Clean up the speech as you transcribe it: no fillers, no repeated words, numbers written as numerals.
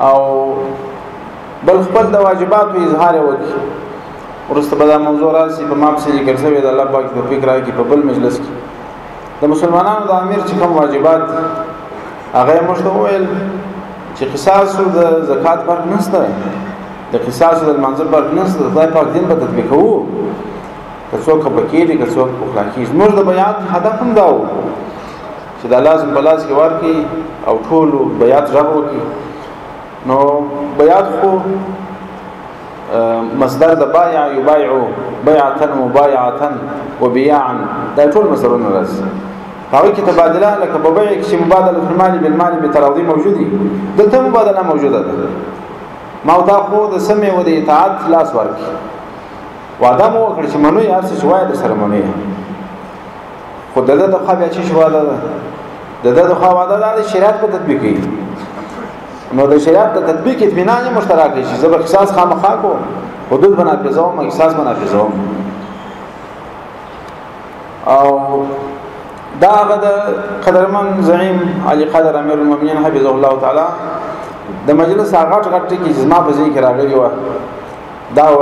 او بل خپل د واجباتو اظهار وکړي. ورسته به دا موضوع راسي په ما پسې ذکر شوی د الله پاک توفیق راکړي په بل مجلس کې د مسلمانانو د امیر چې کوم واجبات هغه موږ ته وویل چې قصاص د زکات فرق نشته، د قصاص د منځ فرق نشته، د خدای پاک دین په تطبیق کوو که څوک پکې دي که څوک اخلاقي. موږ د بیات هدف هم دا و چې د لازم بلاس کې ورکی او ټول بیات ژغ وکړي. نو بیات خو مصدر د بایع یبایع بیعه مبایعه وبيعا دا ټول مصدرونه راځي. هغه کې تبادله لکه په بیع کې مبادله المال بالمال بتراضي موجودي، دلته مبادله موجوده ده. ما دا خو د سمع او د اطاعت لاس ورکی وعده مو وکړ چې منو یې ارڅ شوای د سره منو خو دغه د خو بیا چې شواده ده دغه د خو وعده د شریعت په تطبیق کوي. نو د شریعت د تطبیق اطمینان مشترک شي. زبر قصاص خامخا کو حدود بنافذوم قصاص بنافذوم. او دا غد قدرمن زعیم علی قدر امیر المؤمنین حفظه الله تعالی د مجلس هغه غټ کې جسمه په ځای کې راغلی و دا و